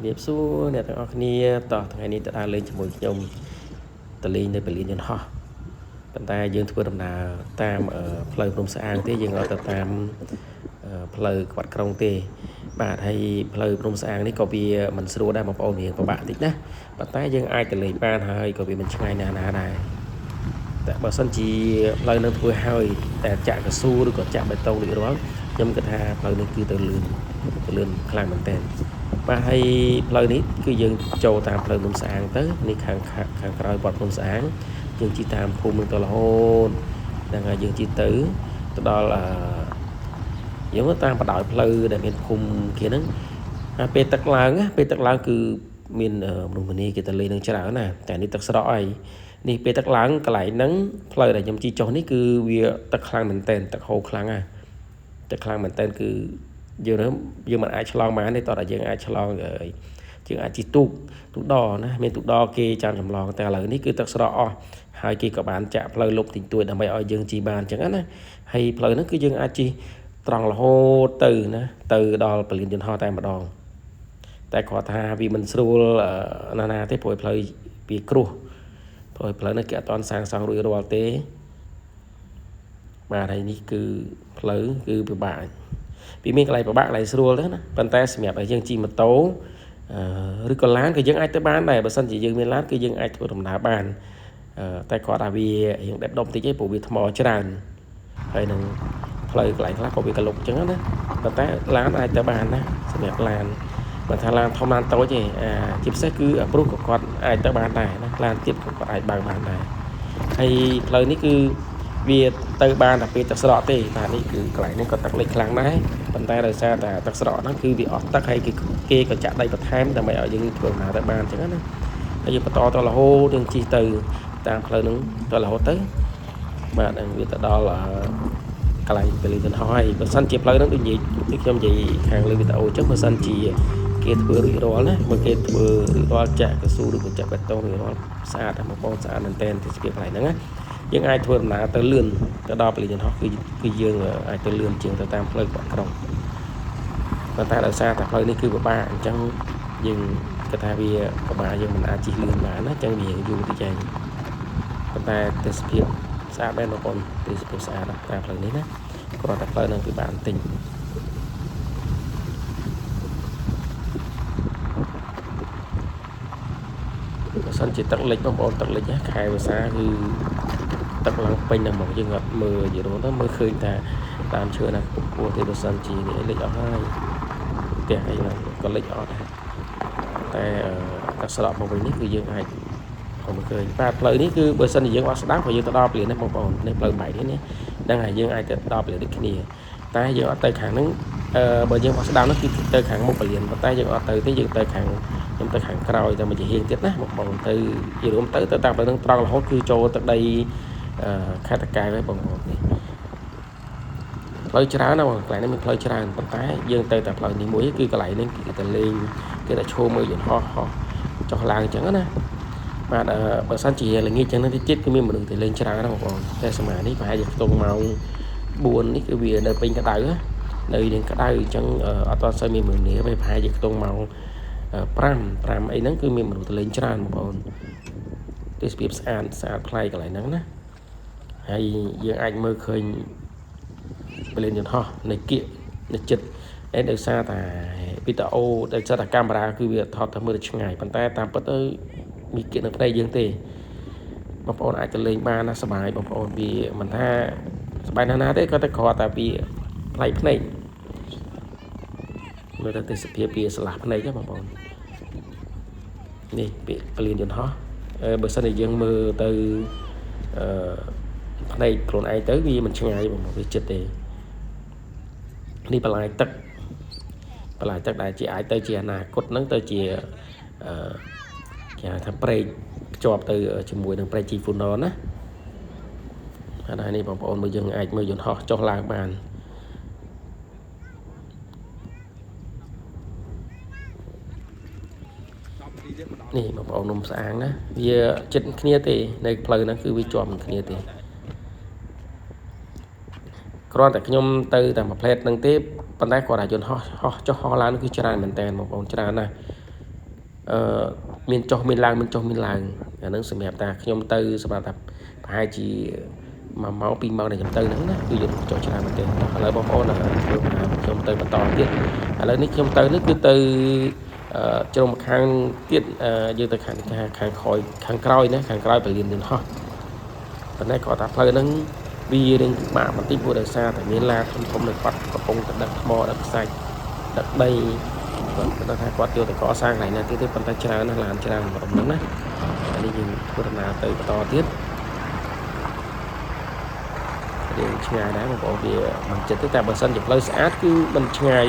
Nghiệp xu nè thằng kia tỏ thằng này ta lên cho mỗi nhom ta lên đây phải lên nhân ho bàn tay dương thua đầm nào tam ở phơi from sang thế dương ở tam phơi quạt krong tê bạn hay phơi from sang đấy có vì mình sửa đa một ôn miệng của bạn thích nè bàn tay dương ai ta lên ban hơi có vì mình ngày nà này tại bảo sân chỉ phơi nó thua hơiแต่chạm cái xu được có chạm bê tông được đó nhưng cái tha phơi nó cứ từ lươn khang mình tên và hay lời ní cứ dừng châu tam lời nông sáng tới ní khang còi bọt nông sáng dừng chi tam phù mừng tờ là hôn đang là dừng chi tử đó là giống tam bắt đầu lời để miền khung kia nắng pe tắc láng cứ miền vùng miền kia ta lên đang chả nèแต่นี่ตักสระไอ้นี่pe tắc láng cái lại nắng lời để nhầm chi cho ní cứ việc tắc khang mình tên tắc hồ khang à tắc khang mình tên cứ giờ nữa giờ mình ai chlong mà đây tao là giờ ai chlong rồi chứ ai chỉ tụ đo nè mình tụ đo kia trong chầm lonแต่làนี่คือตักสระhai kia các bạn chạm lời lục tình tuổi đam mê ở dương chỉ bàn chẳng á hay lời nó cứ dương ai chi tròn là hô từ nè từ đo là liền ho tay mà đòn tại khó tha vì mình sưu nana thế phổi lời bị cru phổi lời nó kẹt toàn sang sang rồi rồi tế mà đâyนี่คือlờiคือbị bạn vì mình lại bạn lại sưu đó nè bàn tay mẹp ở dương chi mà tấu rồi còn lán cái dương ai tới bán này bà sân chỉ dương miền lán cái dương ai của đồng đá bàn tại khó là vì hiện đẹp đông thì cái bộ bị thò tràn hay là lời lại là có bị cả lục trắng đó bàn tay lán ai tới bàn đó mẹp làn mà thằng làm thông lan tối gì chip sẽ cứ ở bút của con ai tới bàn này lan tiếp của ai bằng bàn này hay lời ní cứ vì từ bàn đặc biệt tắc sọ thì và ní cứ lại nên có tắc lịch láng đấy bàn tay là sao là tắc sọ nó cứ bị ọt tắc hay cái kia có chạm đây có thêm là mày ở những thường nào tới bàn chứ đó bây giờ to là hô đường chi từ tam lời nó to là hô tới mà đang biết đó là cái này về liền hỏi và sân chip lời nó được gì được trong gì hàng lên bị tàu chắc mà sân chỉ kia vừa rủi ro đấy mà kia vừa rủi ro chạm cái xu được chạm bê tông rủi ro xa thành một con xa nền tên thì việc này nữa nhưng ai thua là tới lươn tới đo liền họ cứ dương ai tới lươn trường tới tam lời quảng đồng và ta ở xa tập lời này cứ của ba chẳng dừng cái ta vì của bà nhưng mình ai chỉ lươn mà nó chẳng bị dù thì chạy người ta tới việc xa bên nó còn tới việc xa đó ta lời đấy còn tập lời này cứ bạn tình sân chỉ tắc lịch bóng tắc lịch khai và xa thì tắc lăng pin là một trường hợp mưa gì đó nó mới khơi ta làm chưa là của thì sân chỉ để lịch ở hai tiền hay là có lịch ở đây tại các sở một mình cứ dương hay không cười và lợi ní cứ bữa sân thì dương ở đá phải dương ta đo liền đấy một bọn nên lợi bảy đấy nhé đang hay dương ai đo liền được cái này ta dương ở tay kháng nó bởi dương ở đá nó cứ tay kháng một liền và tay dương ở tới tới dương tay kháng chúng ta hàng còi cho mình chỉ hiện tiếp một bằng từ gì đúng tới tới tao đang trao là hốt cứ cho tới đây khai thác cài với bằng một lôi chả nào lại nó mình lôi chả bàn tay dương tay tập lại những mũi cứ cái lại nên cái lên cái là show mới dựng ho cho làng chẳng á mà bờ san chỉ là nghi chẳng nó chết cái miếng mà đừng thì lên chả đâu còn cái sầm này phải dịch tông màu buồn cái việc nơi bên cái đáy nơi đến cái đáy chẳng ở toàn xây miếng mường nĩa phải dịch tông màu pram ấy nắng cứ mình lên tràn một bọn tiếp tiếp sàn play cái lại nắng đó hay dương anh mơ khơi lên nhìn ho này kia này chật đến từ xa tại video đây sẽ là camera cứ việc thọt thầm mưa được ngày bàn tay tam bắt tới bị kiện ở đây dương tề một bọn ai lên ba nó sờ bài một bọn vì mình tha bài na đấy có thể khó tại vì play này người ta sẽ phía slap này chứ một bọnนี่เปลี่ยนจนฮะเบอร์สันนี่ยังมือtừในโคลนไอtới vì mìnhช่วยbằng một cái chất đềนี่ปลายตักได้chỉ ai tới chỉ là cốt nắng tới chỉทำเปรย์จอบtớiจมูกหนึ่งเปรย์จีฟูนอนนะอันนี้บางคนมือยังไอมือจนฮะจอลางบานนี่มาเอานมสางนะเยอะจัดเนี้ยตีในเพลินนั้นคือวิจอมเนี้ยตีกรอนแต่ขยมตือแต่มาเพลทนั่งเทปปันได้กว่าได้จนห่อจะห่อล้านคือจานเหมือนแตนมาเอาจานนะ មានចុះមានឡើងមានចុះមានឡើងអាហ្នឹងសម្រាប់តាខ្ញុំទៅសម្រាប់តាប្រហែលជា1ម៉ោង2ម៉ោងដែលខ្ញុំទៅហ្នឹងណាគឺយើងចុះច្រើនមែនទេឥឡូវបងប្អូនខ្ញុំទៅបន្តទៀតឥឡូវនេះខ្ញុំទៅនេះគឺទៅជ្រុងខាងទៀតយើងទៅខាងក្រោយណាខាងក្រោយពលានយន្តហោះប៉ុន្តែគាត់ថាផ្លូវហ្នឹងវារៀងពិបាកបន្តិចព្រោះដោយសារតែមានឡានធំៗនៅគាត់កំពុងតែដឹកថ្មដឹកខ្សាច់ដឹកដីគាត់ថាគាត់យកទៅកសាងកន្លែងណាទៀតទេប៉ុន្តែច្រើនណាស់ឡានច្រើនម្ដងហ្នឹងណាហើយនេះយើងធ្វើដំណើរទៅបន្តទៀតយើងឆ្ងាយដែរបងប្អូនវាមិនចិត្តទេតែបើសិនជាផ្លូវស្អាតគឺមិនឆ្ងាយ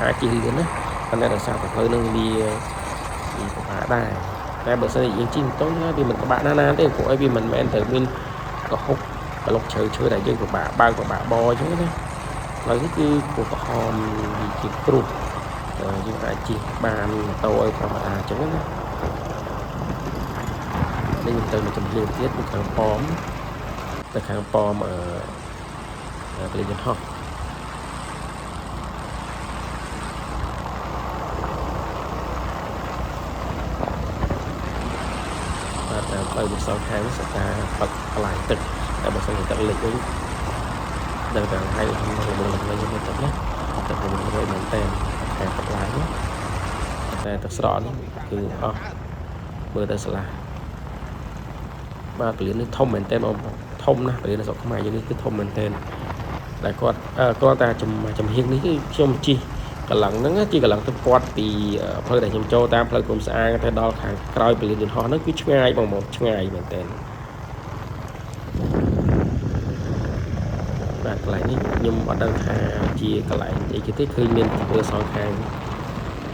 អាចជិះលឿនណាប៉ុន្តែដោយសារតែផ្លូវហ្នឹងវាពិបាកដែរតែបើសិនជាយើងជិះម៉ូតូវាមិនពិបាកណាទេព្រោះអីវាមិនមែនទៅមានកុហកក្លុកឈើដែលយើងពិបាកបើកពិបាកបអញ្ចឹងណាផ្លូវនេះគឺពុះក្រហមវាជាព្រោះយើងអាចជិះបានម៉ូតូឲ្យធម្មតាអញ្ចឹងណានេះទៅមួយចំហៀងទៀតពីខាងប៉មទៅខាងប៉មពលានយន្តហោះបាទតាមផ្លូវមួយសងខាងសតាផឹកបន្លាយទឹកតែបើសិនជាទឹកលិចវិញដល់តែហើយខ្ញុំវិញទៅទឹកណាទឹកខ្ញុំវិញមែនតើតែបន្លាយណាតែទឹកស្រកនេះគឺអស់មើលទៅស្លាបាទពលាននេះធំមែនតើបងធំណាស់ពលាននៅស្រុកខ្មែរយើងនេះគឺធំមែនតើតែគាត់តែចំហៀងនេះគឺខ្ញុំជិះកន្លងហ្នឹងជិះកន្លងទៅគាត់ពីផ្លូវដែលខ្ញុំចូលតាមផ្លូវព្រំស្អាងទៅដល់ខាងក្រោយពលានយន្តហោះហ្នឹងគឺឆ្ងាយបងប្អូនឆ្ងាយមែនតើបាទកន្លែងនេះខ្ញុំអត់ដឹងថាជាកន្លែងអីគេទេឃើញមានធ្វើសងខាង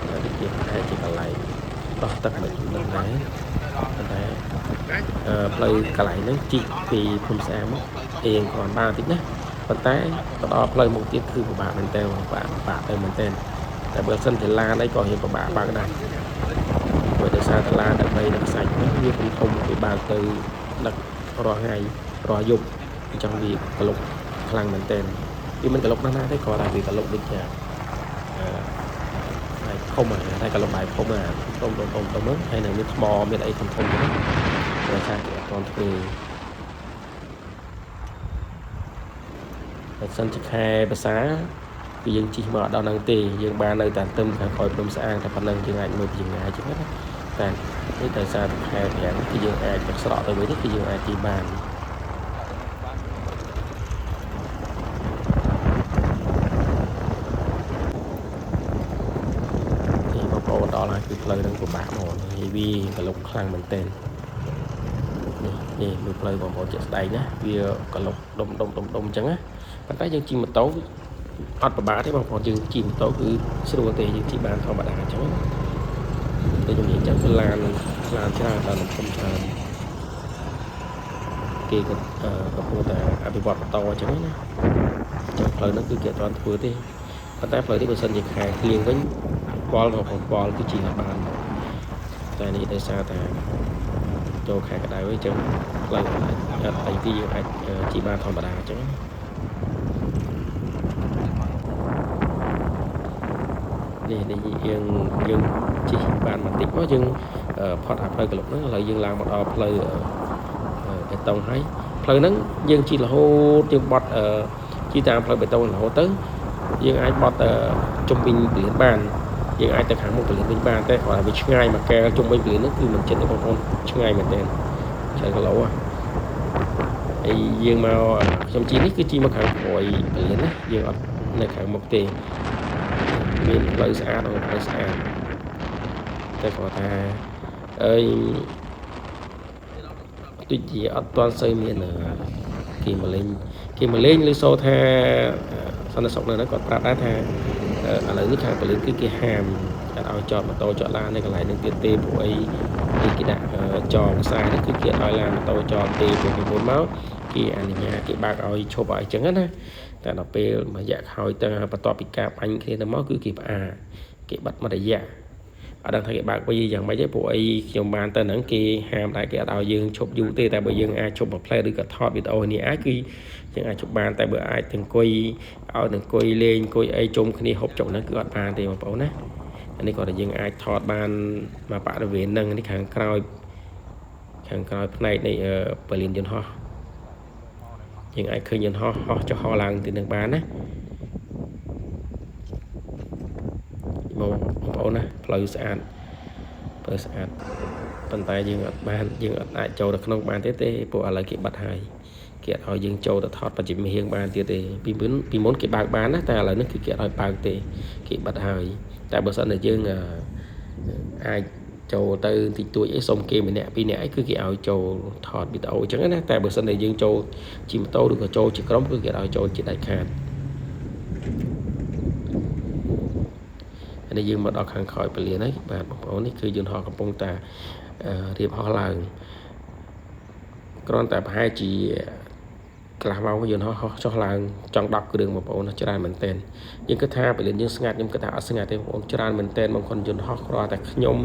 ដូចជាប្រហែលជាកន្លែងដោះទឹកមិនដឹងដែរតែផ្លូវកន្លែងហ្នឹងជីកពីព្រំស្អាងមកអៀងគ្រាន់បានតិចណាប៉ុន្តែទៅដល់ផ្លូវមកទៀតគឺពិបាកមែនតើពិបាកទៅមែនតើតែបើសិនជាឡានអីក៏រៀងពិបាកបើកដែរព្រោះដោយសារតែឡានដើម្បីដឹកខ្សាច់វាធំវាបើកទៅដឹករាល់ថ្ងៃរាល់យប់អញ្ចឹងវាក្លុកខ្លាំងមែនតើវាមិនក្លុកណាស់ទេគ្រាន់តែវាក្លុកដូចជាហើយធំតែក្លុកបាយធំធំហ្នឹងហើយនៅមានថ្មមានអីធំហ្នឹងដោយសារគេអត់ទាន់ធ្វើបើសិនជាខែភាសាគឺយើងជិះមកដល់ហ្នឹងទេយើងបាននៅតែទឹមខាងក្រោយព្រំស្អាងតែប៉ុណ្្នឹងយើងអាចមើលពីចម្ងាយចឹងណាតែនេះដោយសារខែប្រាំងគឺយើងអាចទឹកស្រកទៅវិញនេះគឺយើងអាចជិះបាននេះបងប្អូនដល់ហើយគឺផ្លូវហ្នឹងពិបាកហ្មងហើយវាកលុកខ្លាំងមែនទែននេះមើលផ្លូវបងប្អូនជាក់ស្ដែងណាវាកលុកដុំអញ្ចឹងណាប៉ុន្តែយើងជិះម៉ូតូអត់ពិបាកទេបងប្អូនយើងជិះម៉ូតូគឺស្រួលទេយើងជិះបានធម្មតាអញ្ចឹងតែខ្ញុំនិយាយចឹងគឺឡានច្រើនដល់ធំច្រើនគេក៏កំពុងតែអភិវឌ្ឍបន្តអញ្ចឹងណាចឹងផ្លូវហ្នឹងគឺគេអត់ទាន់ធ្វើទេប៉ុន្តែផ្លូវនេះបើសិនជាខែគ្លៀងវិញបល់គឺជិះបានតែនេះដោយសារតែចូលខែក្តៅអញ្ចឹងផ្លូវអត់អីទីយើងអាចជិះបានធម្មតាអញ្ចឹងនេះយើងជិះបានបន្តិចមកយើងផុតអាផ្លូវកលុកហ្នឹងឥឡូវយើងឡើងមកដល់ផ្លូវបេតុងហើយផ្លូវហ្នឹងយើងជិះរហូតយើងបត់ជិះតាមផ្លូវបេតុងរហូតទៅយើងអាចបត់ជុំវិញពលានបានយើងអាចទៅខាងមុខពលានវិញបានតែគាត់វាឆ្ងាយមកកែជុំវិញពលានហ្នឹងគឺមិនចិត្តទេបងប្អូនឆ្ងាយមែនទែនច្រើនគីឡូហើយយើងមកខ្ញុំជិះនេះគឺជិះមកខាងក្រោយពលានណាយើងអត់នៅខាងមុខទេមានផ្លូវស្អាតតែគាត់ថាទិចជាអត់ទាន់សូវមានគេមកលេងឬសូថាសន្តិសុខនៅហ្នឹងគាត់ប្រាប់ដែរថាឥឡូវនេះខាងប៉ូលីសគឺគេហាមអត់ឲ្យចតម៉ូតូចតឡាននៅកន្លែងហ្នឹងទៀតទេព្រោះអីគេដាក់ចងខ្សែហ្នឹងគឺគេឲ្យឡានម៉ូតូចតទេព្រោះពីមុនមកគេអនុញ្ញាតគេបើកឲ្យឈប់ឲ្យអញ្ចឹងណាតែដល់ពេលមួយរយៈក្រោយទៅបន្ទាប់ពីការបាញ់គ្នាទៅមកគឺគេផ្អាកគេបិទមួយរយៈអត់ដឹងថាគេបើកវិញយ៉ាងម៉េចទេព្រោះអីខ្ញុំបានទៅហ្នឹងគេហាមដែរគេអត់ឲ្យយើងឈប់យូរទេតែបើយើងអាចឈប់មួយផ្លែឬក៏ថតវីដេអូនេះអាចគឺយើងអាចឈប់បានតែបើអាចអង្គុយឲ្យអង្គុយលេងអង្គុយអីជុំគ្នាហូបចុកហ្នឹងគឺអត់បានទេបងប្អូនណា អានេះគាត់យើងអាចថតបានមកបរិវេណហ្នឹងនេះខាងក្រោយផ្នែកនៃពលានយន្តហោះយើងអាចឃើញយន្តហោះហោះចុះហោះឡើងទីនឹងបានណាបងប្អូនណាផ្លូវស្អាតប៉ុន្តែយើងអត់អាចចូលទៅក្នុងបានទេព្រោះឥឡូវគេបាត់ហើយគេអត់ឲ្យយើងចូលទៅថតបច្ចេកវិទ្យាបានទៀតទេពីមុនគេបើកបានណាតែឥឡូវនេះគឺគេអត់ឲ្យបើកទេគេបាត់ហើយតែបើសិនតែយើងអាចចូលទៅតិចតួចអីសុំគេម្នាក់ពីរនាក់អីគឺគេឲ្យចូលថតវីដេអូអញ្ចឹងណាតែបើសិនតែយើងចូលជិះម៉ូតូឬក៏ចូលជាក្រុមគឺគេឲ្យចូលជាដាច់ខាតនេះយើងមកដល់ខាងក្រោយពលានហើយបាទបងប្អូននេះគឺយន្តហោះកំពុងតែរៀបហោះឡើងគ្រាន់តែប្រហែលជាកន្លះម៉ោងយន្តហោះចុះឡើងចង់10គ្រឿងបងប្អូនច្រើនមែនទែនយើងគិតថាពលានយើងស្ងាត់ខ្ញុំគិតថាអត់ស្ងាត់ទេបងប្អូនច្រើនមែនទែនបងប្អូនយន្តហោះគ្រាន់តែខ្ញុំ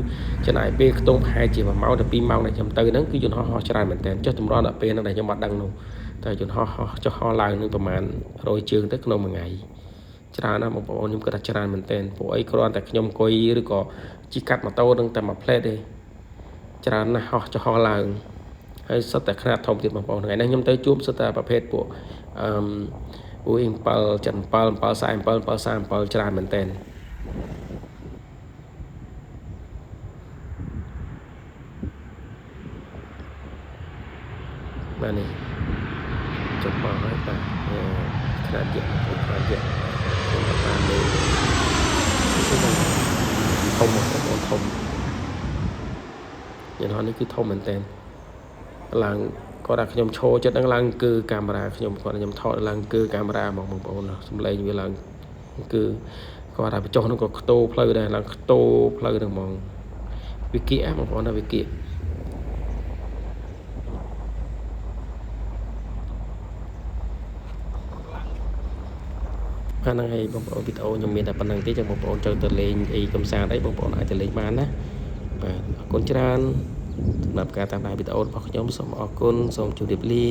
ចំណាយពេលខ្ទង់ប្រហែលជា1ម៉ោងទៅ2ម៉ោងដែលខ្ញុំទៅហ្នឹងគឺយន្តហោះច្រើនមែនទែនចុះតម្រាំដល់ពេលហ្នឹងដែលខ្ញុំអត់ដឹងនោះតែយន្តហោះចុះហោះឡើងនឹងប្រហែល100ជើងទៅក្នុងមួយថ្ងៃច្រើនណាស់បងប្អូនខ្ញុំគិតថាច្រើនមែនទែនពួកអីគ្រាន់តែខ្ញុំអង្គុយឬក៏ជិះកាត់ម៉ូតូនឹងតែមួយផ្លេតទេច្រើនណាស់ហោះចុះហោះឡើងហើយសុទ្ធតែខ្នាតធំទៀតបងប្អូនថ្ងៃនេះខ្ញុំទៅជួបសុទ្ធតែប្រភេទពួកBoeing 777 747 737ច្រើនមែនទែនបាទនេះចុះមកហើយបាទខ្នាតយកបានលើធំបងប្អូនធំយន្តហោះនេះគឺធំមែនទែនឡើងគាត់ថាខ្ញុំឈរចិត្តហ្នឹងឡើងគឺកាមេរ៉ាខ្ញុំថតឡើងគឺកាមេរ៉ាហ្មងបងប្អូនសំឡេងវាឡើងគឺគាត់ថាបញ្ចុះហ្នឹងក៏ខ្ទោផ្លូវដែរឡើងខ្ទោផ្លូវហ្នឹងហ្មងវិគៀបងប្អូនថាវិគៀអាហ្នឹងហើយបងប្អូនវីដេអូខ្ញុំមានតែប៉ុណ្្នឹងទេចឹងបងប្អូនចូលទៅលេងអីកំសាន្តអីបងប្អូនអាចទៅលេងបានណាបាទអរគុណច្រើនសម្រាប់ការតាមដានវីដេអូរបស់ខ្ញុំសូមអរគុណសូមជម្រាបលា